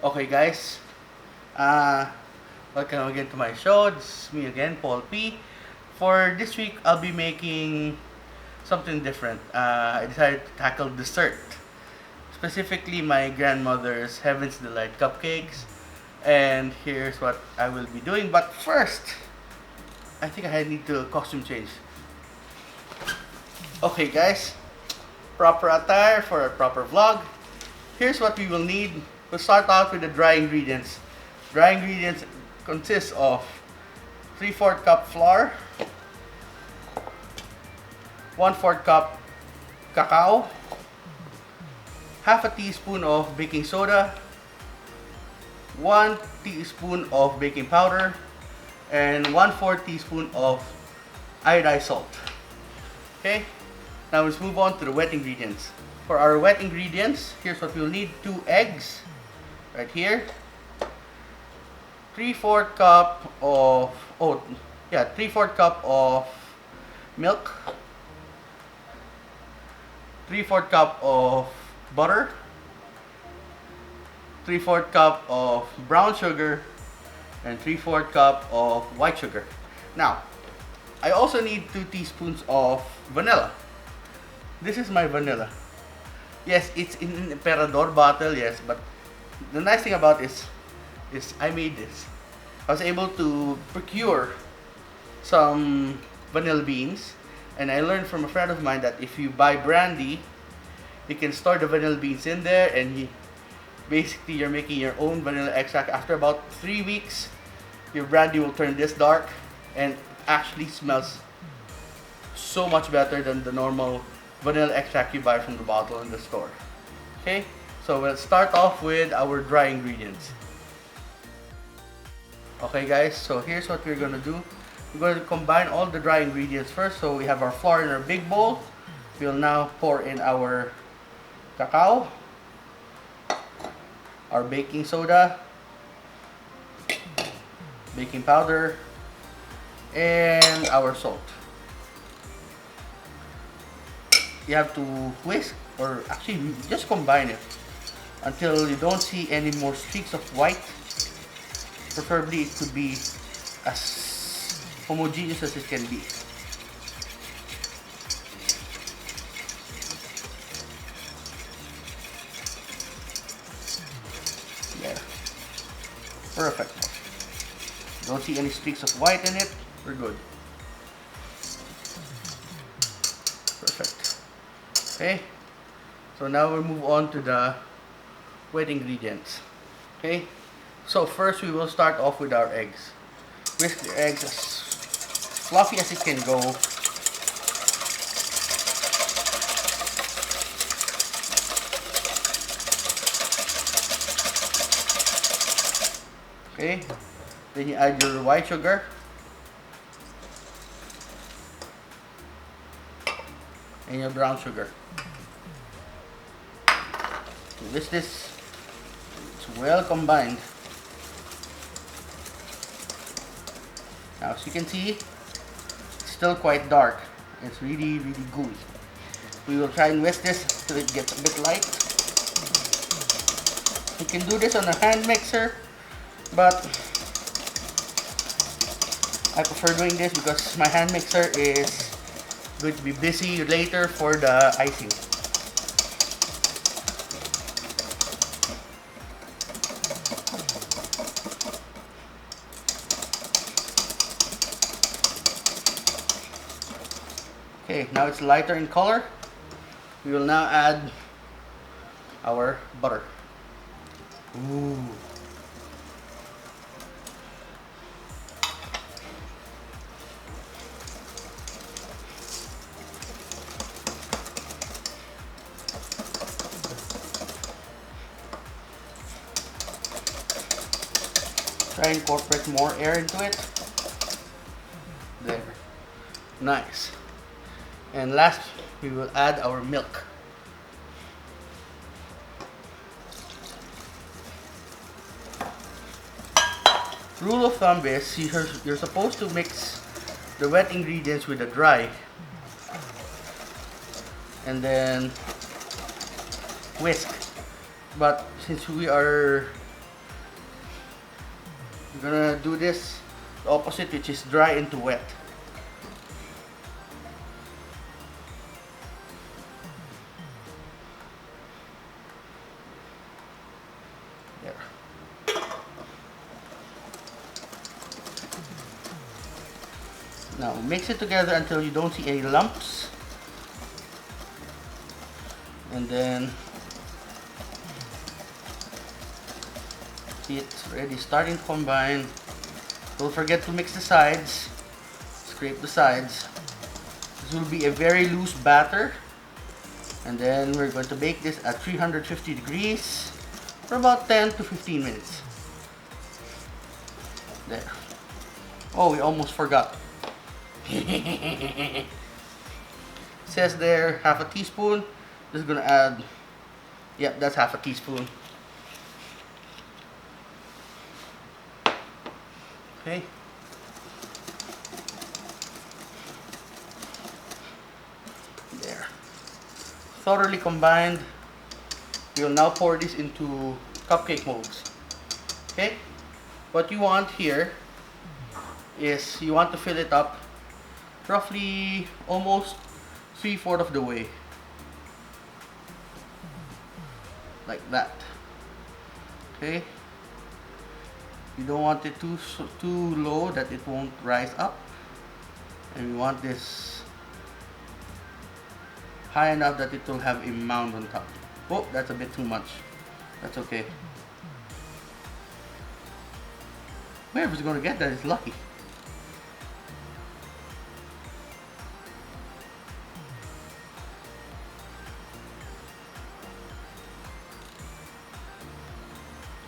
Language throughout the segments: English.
Okay guys, uh, welcome again to my show. This is me again, Paul P. For this week, I'll be making something different. I decided to tackle dessert, specifically my grandmother's Heaven's Delight cupcakes. And here's what I will be doing. But first, I think I need to costume change. Okay guys, proper attire for a proper vlog. Here's what we will need. We'll start out with the dry ingredients. Dry ingredients consist of 3/4 cup flour, 1/4 cup cacao, half a teaspoon of baking soda, 1 teaspoon of baking powder, and 1/4 teaspoon of iodized salt. Okay, now let's move on to the wet ingredients. For our wet ingredients, here's what we'll need: 2 eggs, right here, 3/4 cup of 3/4 cup of milk, 3/4 cup of butter, 3/4 cup of brown sugar, and 3/4 cup of white sugar. Now, I also need 2 teaspoons of vanilla. This is my vanilla. Yes, it's in an Emperador bottle, yes, but the nice thing about is I made this. I was able to procure some vanilla beans, and I learned from a friend of mine that if you buy brandy, you can store the vanilla beans in there, and basically you're making your own vanilla extract. After about 3 weeks, your brandy will turn this dark and actually smells so much better than the normal vanilla extract you buy from the bottle in the store. Okay, so we'll start off with our dry ingredients. Okay guys, so here's what we're gonna do. We're going to combine all the dry ingredients first. So we have our flour in our big bowl. We'll now pour in our cacao, our baking soda, baking powder, and our salt. You have to whisk, or actually just combine it until you don't see any more streaks of white. Preferably it could be as homogeneous as it can be. Yeah, perfect. Don't see any streaks of white in it, we're good. Perfect. Okay, so now we move on to the wet ingredients. Okay, so first we will start off with our eggs. Whisk the eggs as fluffy as it can go. Okay, then you add your white sugar. And your brown sugar. Whisk this. It's well combined. Now, as you can see, it's still quite dark. It's really gooey. We will try and whisk this till it gets a bit light. You can do this on a hand mixer, but I prefer doing this because my hand mixer is going to be busy later for the icing. Okay, now it's lighter in color. We will now add our butter. Ooh. Try and incorporate more air into it. There. Nice. And last, we will add our milk. Rule of thumb is you're supposed to mix the wet ingredients with the dry, and then whisk. But since we are We're gonna do this the opposite, which is dry into wet. There. Now mix it together until you don't see any lumps. And then see it's already starting to combine. Don't forget to mix the sides. Scrape the sides. This will be a very loose batter. And then we're going to bake this at 350 degrees for about 10 to 15 minutes. There. Oh, we almost forgot. It says there half a teaspoon. Just gonna add, yep, that's half a teaspoon. Okay. There. Thoroughly combined. We'll now pour this into cupcake molds. Okay. What you want here is you want to fill it up roughly almost 3/4 of the way. Like that. Okay. You don't want it too low that it won't rise up, and we want this high enough that it will have a mound on top. Oh, that's a bit too much. That's okay. Whoever's gonna get that is lucky.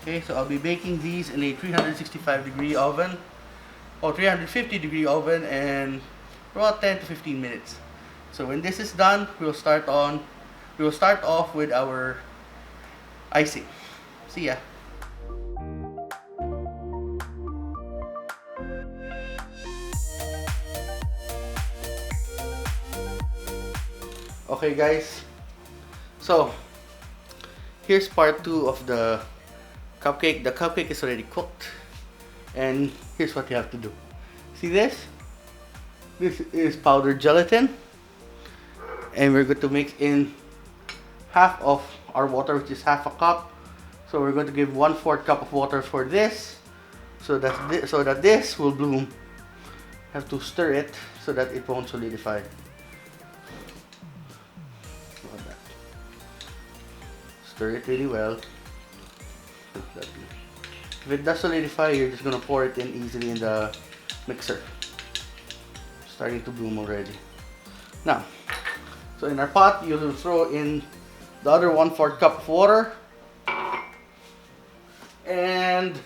Okay, so I'll be baking these in a 365-degree oven or 350-degree oven and for about 10 to 15 minutes. So when this is done, we'll start off with our icing. See ya. Okay guys, so here's part 2 of the cupcake. The cupcake is already cooked, and here's what you have to do. See this? This is powdered gelatin, and we're going to mix in half of our water, which is half a cup. So we're going to give 1/4 cup of water for this, so that this will bloom. Have to stir it so that it won't solidify. Stir it really well. If it does solidify, you're just gonna pour it in easily in the mixer. Starting to bloom already. Now, so in our pot, you'll throw in the other 1/4 cup of water and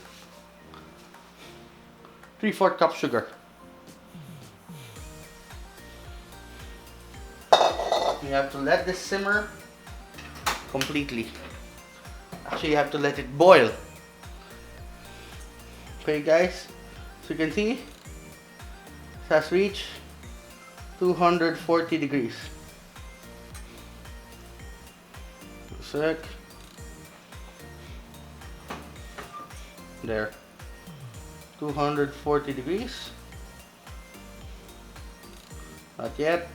3/4 cup sugar. You have to let this simmer completely. Actually, you have to let it boil. Okay guys, so you can see it has reached 240 degrees. A sec. There. 240 degrees. Not yet.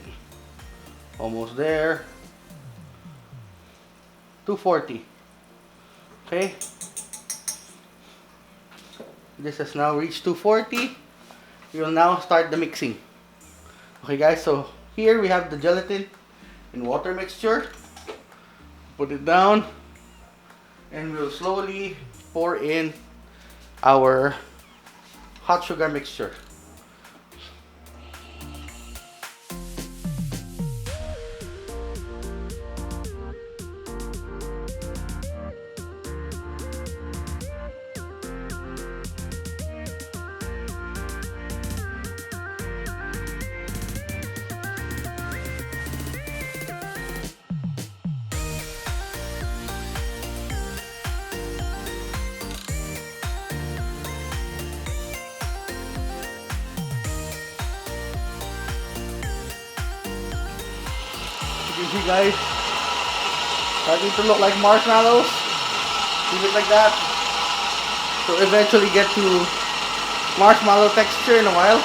Almost there. 240. Okay. This has now reached 240. We will now start the mixing. Okay guys, so here we have the gelatin and water mixture. Put it down and we'll slowly pour in our hot sugar mixture. You see guys, starting to look like marshmallows. Leave it like that. So eventually get to marshmallow texture in a while.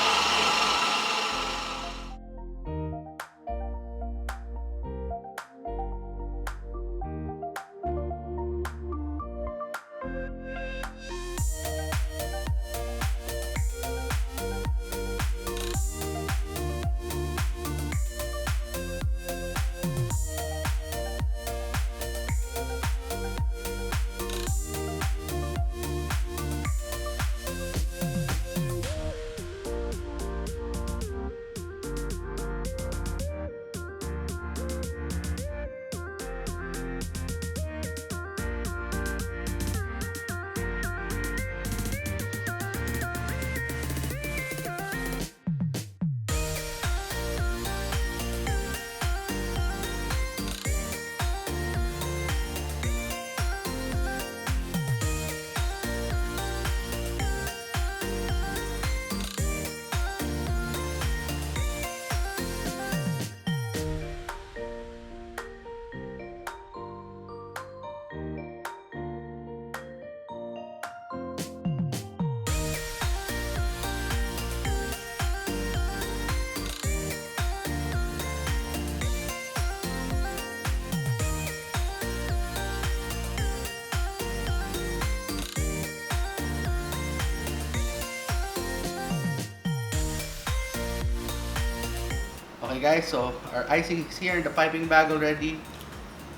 Okay guys, so our icing is here in the piping bag already.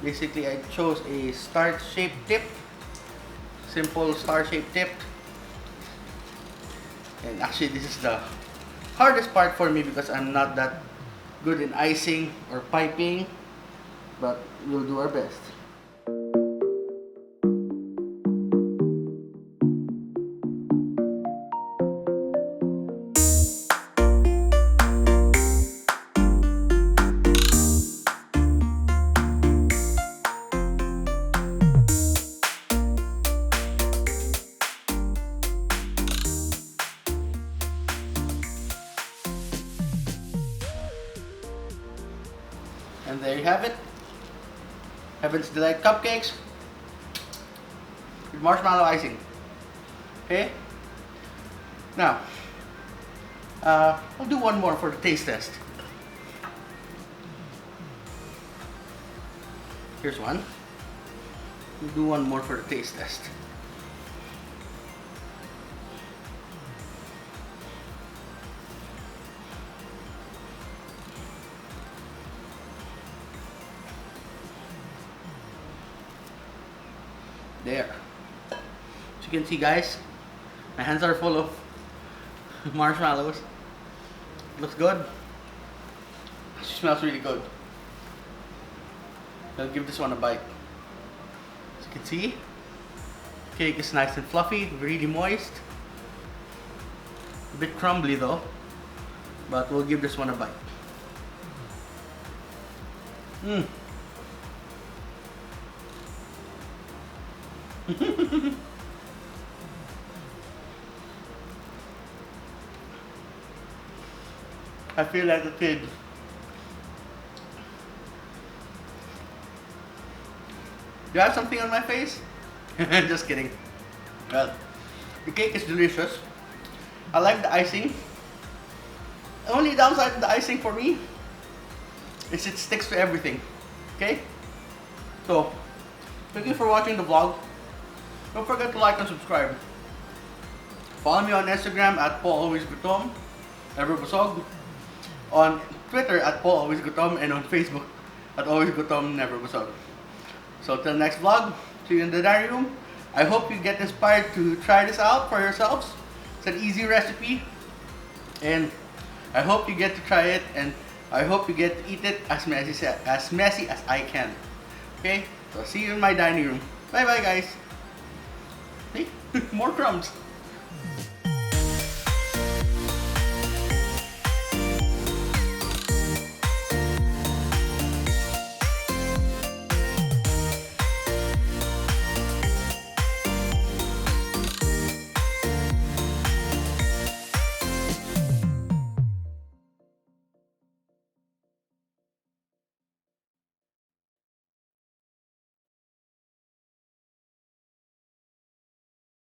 Basically, I chose a star-shaped tip. Simple star-shaped tip. And actually, this is the hardest part for me because I'm not that good in icing or piping. But we'll do our best. And there you have it. Heaven's Delight Cupcakes with marshmallow icing. Okay? Now, I'll do one more for the taste test. Here's one. We'll do one more for the taste test. There. As you can see guys, my hands are full of marshmallows. Looks good. It smells really good. I'll give this one a bite. As you can see, cake is nice and fluffy, really moist. A bit crumbly though, but we'll give this one a bite. I feel like a kid. Do I have something on my face? Just kidding. Well, the cake is delicious. I like the icing. The only downside of the icing for me is it sticks to everything. Okay? So, thank you for watching the vlog. Don't forget to like and subscribe. Follow me on Instagram at Gutom, never Busog. On Twitter at Gutom, and on Facebook at Gutom, never Busog. So till next vlog, see you in the dining room. I hope you get inspired to try this out for yourselves. It's an easy recipe, and I hope you get to try it, and I hope you get to eat it as messy as I can. Okay? So see you in my dining room. Bye bye guys. See? More crumbs.